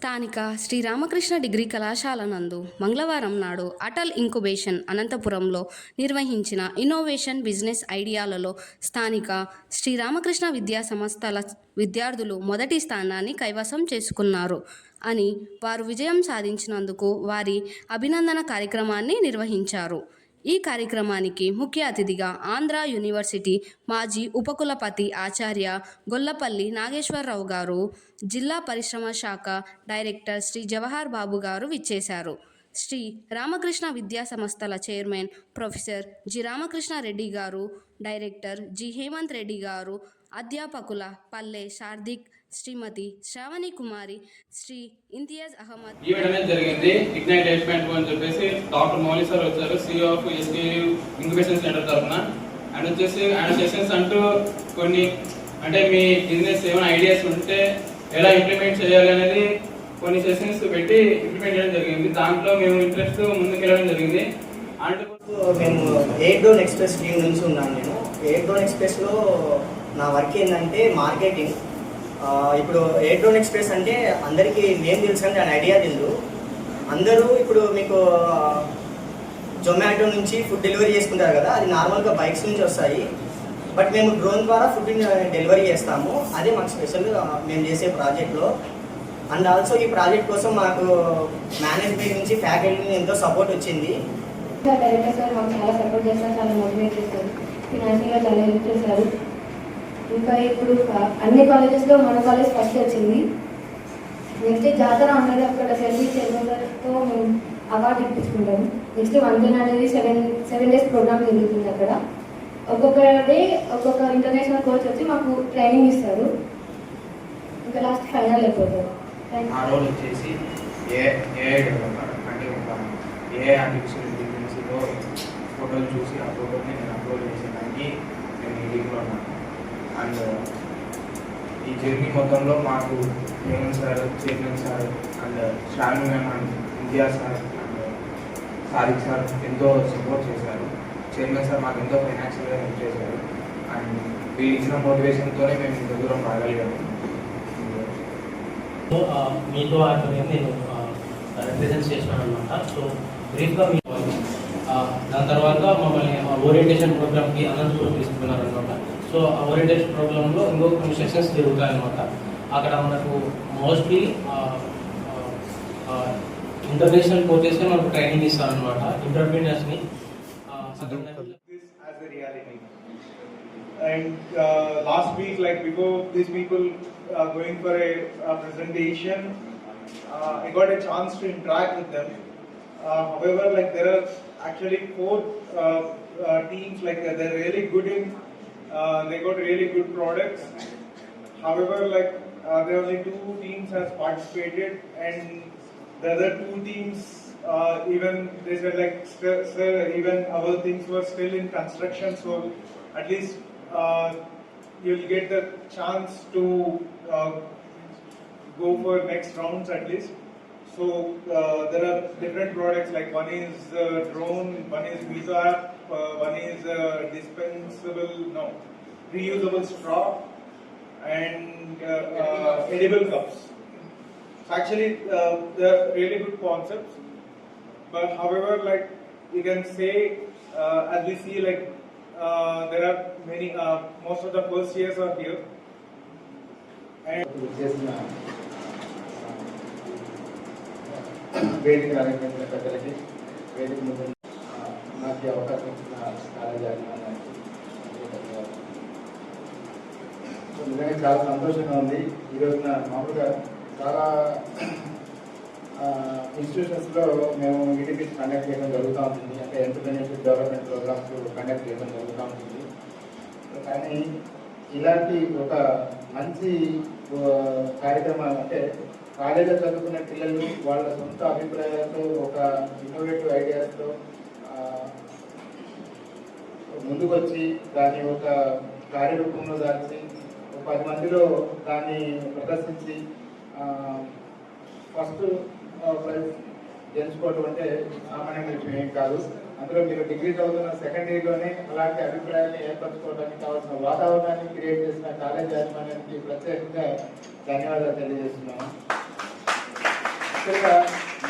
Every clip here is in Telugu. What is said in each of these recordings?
స్థానిక శ్రీరామకృష్ణ డిగ్రీ కళాశాల నందు మంగళవారం నాడు అటల్ ఇంక్యుబేషన్ అనంతపురంలో నిర్వహించిన ఇన్నోవేషన్ బిజినెస్ ఐడియాలలో స్థానిక శ్రీరామకృష్ణ విద్యా సంస్థల విద్యార్థులు మొదటి స్థానాన్ని కైవసం చేసుకున్నారు అని వారు విజయం సాధించినందుకు వారి అభినందన కార్యక్రమాన్ని నిర్వహించారు. ఈ కార్యక్రమానికి ముఖ్య అతిథిగా ఆంధ్ర యూనివర్సిటీ మాజీ ఉపకులపతి ఆచార్య గొల్లపల్లి నాగేశ్వరరావు గారు, జిల్లా పరిశ్రమ శాఖ డైరెక్టర్ శ్రీ జవహర్ బాబు గారు విచ్చేశారు. శ్రీ రామకృష్ణ విద్యా సంస్థల chairman professor G Ramakrishna Reddy గారు, డైరెక్టర్ జి హేమంత్ రెడ్డి గారు, అధ్యాపకుల పల్లె శార్దిక్, శ్రీమతి శ్రావణి కుమారి, శ్రీ ఇంతియాజ్ అహ్మద్ ఈవెంట్ అనేది జరిగింది. ఇగ్నైట్ ఎక్స్పాండ్ అని చెప్పేసి డాక్టర్ మౌలి సార్ వచ్చారు, CEO of SKU incubation centre తరఫున. అండ్ వచ్చేసి ఆయన సెషన్స్ అంటూ కొన్ని అంటే మీ బిజినెస్ ఏమైనా ఐడియాస్ ఉంటే ఎలా ఇంప్లిమెంట్ చేయాలి అనేది కొన్ని సెషన్స్ పెట్టి ఇంప్లిమెంట్ చేయడం జరిగింది. దాంట్లో మేము ఇంట్రెస్ట్ ముందుకెళ్ళడం జరిగింది. అండ్ మేము ఎయిర్ డ్రోన్ ఎక్స్ప్రెస్ టీమ్ నుంచి ఉన్నాను. నేను ఎయిర్ డ్రోన్ ఎక్స్ప్రెస్లో నా వర్క్ ఏంటంటే మార్కెటింగ్. ఇప్పుడు ఎయిర్ డ్రోన్ ఎక్స్ప్రెస్ అంటే అందరికీ నేమ్ తెలుసు కానీ దాని ఐడియా తెలియదు. అందరూ ఇప్పుడు మీకు జొమాటో నుంచి ఫుడ్ డెలివరీ చేసుకుంటారు కదా, అది నార్మల్గా బైక్స్ నుంచి వస్తాయి. బట్ మేము డ్రోన్ ద్వారా ఫుడ్ డెలివరీ చేస్తాము. అదే మాకు స్పెషల్ మేము చేసే ప్రాజెక్ట్లో. అండ్ ఆల్సో ఈ ప్రాజెక్ట్ కోసం మాకు మేనేజ్మెంట్ నుంచి ఫ్యాకల్టీ ఎంతో సపోర్ట్ వచ్చింది. డైరెక్టర్ సార్ మాకు చాలా సపోర్ట్ చేస్తారు, చాలా మోటివేట్ చేస్తారు, ఫినాన్షియల్గా చాలా హెల్ప్ చేశారు. ఇంకా ఇప్పుడు అన్ని కాలేజెస్లో మన కాలేజ్ ఫస్ట్ వచ్చింది. నెక్స్ట్ జాతర ఉన్నది, అక్కడ సర్వీస్ చేసేతో మేము అవార్డు ఇప్పించుకుంటాము. నెక్స్ట్ 1 డే అనేది 7 days ప్రోగ్రామ్ జరుగుతుంది. అక్కడ ఒక్కొక్క డే ఒక్కొక్క ఇంటర్నేషనల్ కోచ్ వచ్చి మాకు ట్రైనింగ్ ఇస్తారు. ఇంకా లాస్ట్ ఫైనల్ అయిపోతారు. ఆ రోజు వచ్చేసి ఏఐ డెవలపర్ అంటే ఒక ఏఐ ఆర్టిఫిషియల్ ఇంటెలిజెన్స్లో ఫోటోలు చూసి ఆ ఫోటోని నేను అప్లోడ్ చేసేదానికి నేను ఈ టీంలో ఉన్నాను. అండ్ ఈ జర్నీ మొత్తంలో మాకు Hemanth sir, chairman sir and Shravani ma'am and Imtiaz sir and Sadiq sir ఎంతో సపోర్ట్ చేశారు. చైర్మన్ సార్ మాకు ఎంతో ఫైనాన్షియల్గా హెల్ప్ చేశారు. అండ్ వీళ్ళు ఇచ్చిన మోటివేషన్తోనే మేము ఇంత దూరం రాగలిగాము. మీతో ఆధ్వర్యం నేను రిప్రజెంట్ చేసినాను అనమాట. సో బ్రీఫ్గా మీ దాని తర్వాత మమ్మల్ని ఓరియంటేషన్ ప్రోగ్రామ్కి అనంతపురం తీసుకున్నారనమాట. సో ఆ ఓరియంటేషన్ ప్రోగ్రాంలో ఇంకో కొన్ని సెషన్స్ జరుగుతాయన్నమాట. అక్కడ మనకు మోస్ట్లీ ఇంటర్నేషనల్ కోచెస్గా మనకు ట్రైనింగ్ ఇస్తారనమాట, ఎంటర్ప్రీనర్స్ని. And last week, like before these people going for a presentation, I got a chance to interact with them. However, like there are actually 4 teams, like they're really good in, they got really good products. However, like there only 2 teams has participated, and the other 2 teams even they said like sir, even our things were still in construction, so at least you'll get the chance to go for next rounds at least. So there are different products, like one is drone, one is Visa app, one is reusable straw, and edible cups. So actually they are really good concepts, but however, like you can say as we see, like there are many most of the first years are here. And వేదిక రాజకీయ పెద్దలకి, వేదిక ముందు నాకు అవకాశం ఇచ్చిన కాలేజీ అభిమానానికి నిజంగా చాలా సంతోషంగా ఉంది. ఈరోజున మామూలుగా చాలా ఇన్స్టిట్యూషన్స్లో మేము ఈటీపీస్ కండక్ట్ చేయడం జరుగుతూ ఉంటుంది, అంటే ఎంటర్ప్రెన్యూర్షిప్ డెవలప్మెంట్ ప్రోగ్రామ్స్ కండక్ట్ చేయడం జరుగుతూ ఉంటుంది. కానీ ఇలాంటి ఒక మంచి కార్యక్రమాలు అంటే కాలేజీలో చదువుకునే పిల్లలు వాళ్ళ సొంత అభిప్రాయాలతో ఒక ఇన్నోవేటివ్ ఐడియాస్తో ముందుకొచ్చి దాన్ని ఒక కార్యరూపంలో దాల్చి 10 మందిలో దాన్ని ప్రదర్శించి ఫస్ట్ ప్రైజ్ గెలుచుకోవడం అంటే సామాన్య విషయం ఏం కాదు. అందులో మీరు డిగ్రీ చదువుతున్న సెకండ్ ఇయర్లోనే అలాంటి అభిప్రాయాన్ని ఏర్పరచుకోవడానికి కావాల్సిన వాతావరణాన్ని క్రియేట్ చేసిన కాలేజ్ యాజమాన్యానికి ప్రత్యేకంగా ధన్యవాదాలు తెలియజేస్తున్నాను. యాక్చువల్గా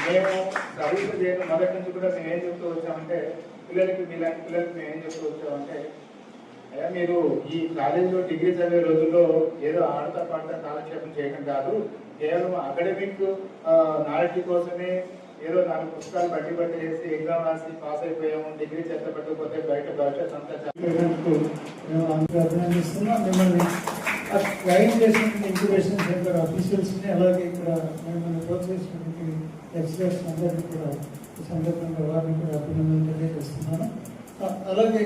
మేము సర్వీస్ చేయడం మొదటి నుంచి కూడా మేము ఏం చెప్తూ వచ్చామంటే పిల్లలకి మీలాంటి పిల్లలకి మేము ఏం చెప్తూ వచ్చామంటే అయ్యా మీరు ఈ కాలేజీలో డిగ్రీ చదివే రోజుల్లో ఏదో ఆడతా పాడతా కాలక్షేపం చేయడం కాదు, కేవలం అకాడమిక్ నాలెడ్జ్ కోసమే ఏదో 4 పుస్తకాలు బట్టి చేసి ఎగ్జామ్ రాసి పాస్ అయిపోయాము, డిగ్రీ చేత పట్టకపోతే బయట భవిష్యత్ అంతా మేము అందరూ అభినందిస్తున్నాం. మిమ్మల్ని గైడ్ చేసినటువంటి ఇంక్యుబేషన్ సెంటర్ ఆఫీషియల్స్ని, అలాగే ఇక్కడ మిమ్మల్ని ప్రోత్సహించినటువంటి లెక్చరర్స్ అందరికీ కూడా ఈ సందర్భంగా వారిని కూడా అభినందనలు తెలియజేస్తున్నాను. అలాగే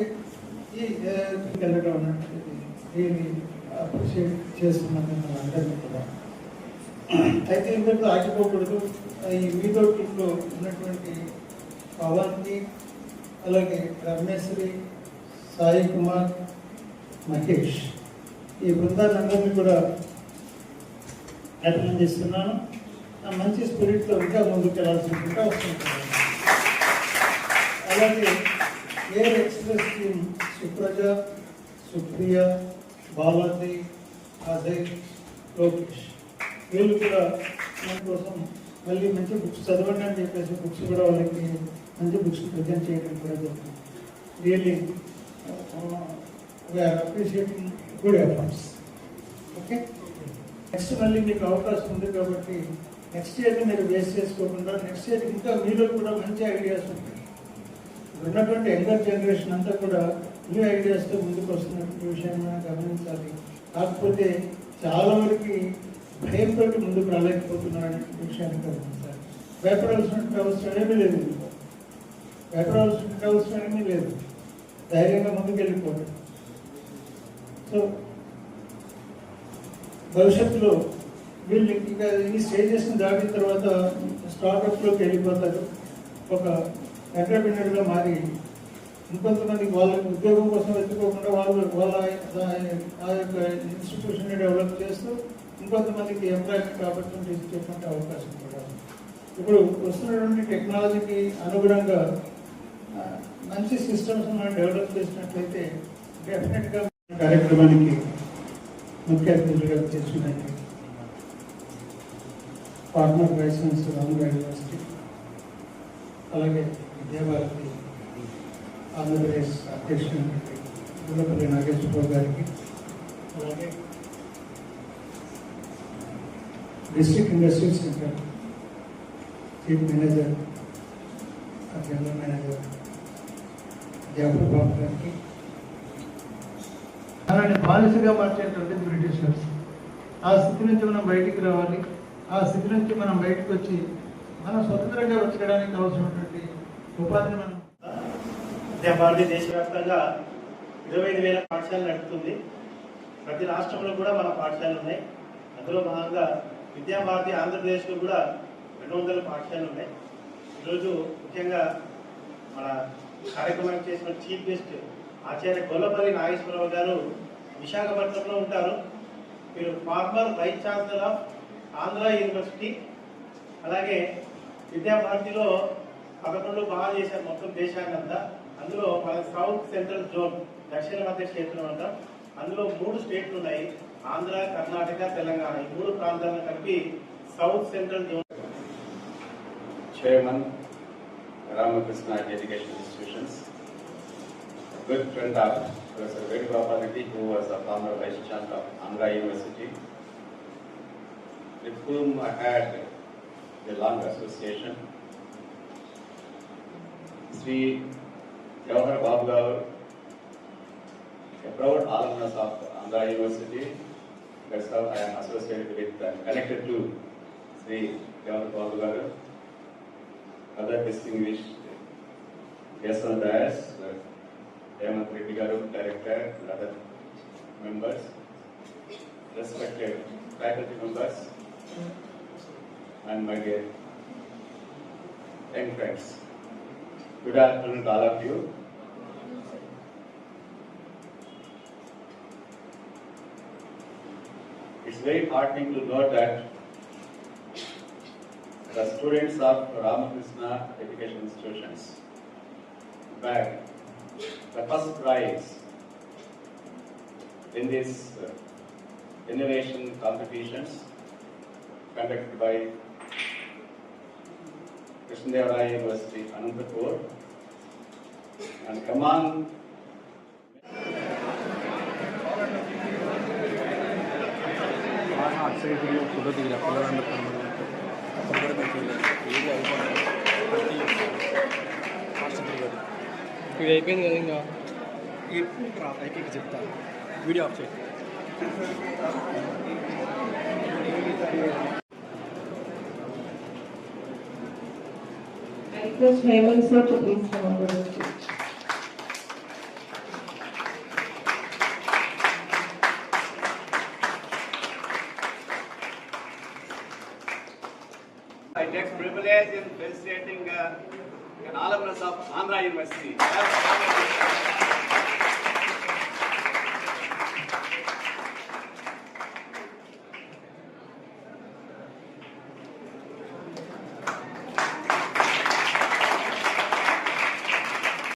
ఈ వెళ్ళడం అన్నట్టు దీన్ని అప్రిషియేట్ చేస్తున్నాను మిమ్మల్ని అందరినీ కూడా. అయితే ఇంతకు ఆగిపోకూడదు. ఈ మీతో టీంలో ఉన్నటువంటి పవన్కి, అలాగే రమేశ్వరి, సాయి కుమార్, మహేష్, ఈ బృందాలందరినీ కూడా అభినందిస్తున్నాను. మంచి స్పిరిట్లో ఇంకా ముందుకు వెళ్ళాల్సిందిగా వస్తుంటాను. అలాగే air express team Supraja, Supriya, Balaji, Ajay, Lokesh, వీళ్ళు కూడా మన కోసం మళ్ళీ మంచి బుక్స్ చదవండి అని చెప్పేసి బుక్స్ కూడా వాళ్ళకి మంచి బుక్స్ ప్రజెంట్ చేయడం కూడా జరుగుతుంది. Really we are appreciating good efforts. Okay, next మళ్ళీ మీకు అవకాశం ఉంది కాబట్టి నెక్స్ట్ ఇయర్ని మీరు వేస్ట్ చేసుకోకుండా నెక్స్ట్ ఇయర్ ఇంకా మీలో కూడా మంచి ఐడియాస్ ఉంటాయి. ఉన్నటువంటి యంగర్ జనరేషన్ అంతా కూడా న్యూ ఐడియాస్తో ముందుకు వస్తున్నటువంటి విషయాన్ని మనం గమనించాలి. కాకపోతే చాలా వరకు భయంతో ముందుకు రాలేకపోతున్నారనే విషయాన్ని గమనించాలి. భయపడాల్సిన అవసరం ఏమీ లేదు, భయపడాల్సిన అవసరం ఏమీ లేదు. ధైర్యంగా ముందుకు వెళ్ళిపోవడం. సో భవిష్యత్తులో వీళ్ళు ఇక ఈ స్టేజెస్ని దాటిన తర్వాత స్టార్టప్లోకి వెళ్ళిపోతారు. ఒక ఎంటర్ప్రినర్గా మారి ఇంకొంతమందికి వాళ్ళకి ఉద్యోగం కోసం వెతుక్కోకుండా వాళ్ళ ఆ యొక్క ఇన్స్టిట్యూషన్ని డెవలప్ చేస్తూ ఇంకొంతమందికి ఎంప్లాయ్మెంట్ ఆపర్చునిటీస్ ఇచ్చేటువంటి అవకాశం కూడా. ఇప్పుడు వస్తున్నటువంటి టెక్నాలజీకి అనుగుణంగా మంచి సిస్టమ్స్ మనం డెవలప్ చేసినట్లయితే డెఫినెట్గా కార్యక్రమానికి ముఖ్య అతిథులుగా చేసినట్టు former vice chancellor Andhra university, అలాగే విద్యాభారతి ఆంధ్రప్రదేశ్ అధ్యక్షుడు గుల్లపల్లి నాగేశ్వరరావు గారికి, అలాగే district industrial centre chief manager, general manager Jafar Babu గారికి, అలాంటి బానిసగా మార్చేటువంటి బ్రిటిషర్స్, ఆ స్థితి నుంచి మనం బయటికి రావాలి. ఆ స్థితి నుంచి మనం బయటకు వచ్చి మనం స్వతంత్రంగా వచ్చేయడానికి అవసరమైనటువంటి ఉపాధిని మనం విద్యాభారతి దేశవ్యాప్తంగా 25,000 పాఠశాలలు నడుపుతుంది. ప్రతి రాష్ట్రంలో కూడా మన పాఠశాలలు ఉన్నాయి. అందులో భాగంగా విద్యాభారతి ఆంధ్రప్రదేశ్లో కూడా 200 పాఠశాలలు ఉన్నాయి. ఈరోజు ముఖ్యంగా మన కార్యక్రమం చేసిన చీఫ్ గెస్ట్ ఆచార్య గొల్లపల్లి నాగేశ్వరరావు గారు విశాఖపట్నంలో ఉంటారు. మీరు former vice chancellor of Andhra university, అలాగే విద్యాభారతిలో 11 బాగా చేశారు మొత్తం దేశాన్ని అంతా. అందులో మన సౌత్ సెంట్రల్ జోన్, దక్షిణ మధ్య క్షేత్రం అంటాం. అందులో 3 స్టేట్లు ఉన్నాయి, ఆంధ్ర, కర్ణాటక, తెలంగాణ. ఈ 3 ప్రాంతాలను కలిపి south central zone. Chairman, Ramakrishna Education Institutions, a good friend of Professor Vedugopalreddy, who was the former Vice Chancellor of Andhra University, with whom I had a long association. Sri Jawahar Babu Garu, a proud alumnus of Andhra University. That's how I am associated with and connected to Sri Jawahar Babu Garu. Other distinguished guests on the dais, Hemant Reddy Garu, Director, and other members, respected faculty members, and my dear young friends. Good afternoon to all of you. It's very heartening to note that the students of Ramakrishna Education Institutions bagged the first prize in these innovation competitions conducted by Krishnadevara University, Anantapur. And come on. ఇది అయిపోయింది కదా ఇంకా అయిపోయి చెప్తా వీడియో ఆఫ్ చేయి. I request Hemant sir to please come on the stage. I take privilege in felicitating an alumnus of Andhra University.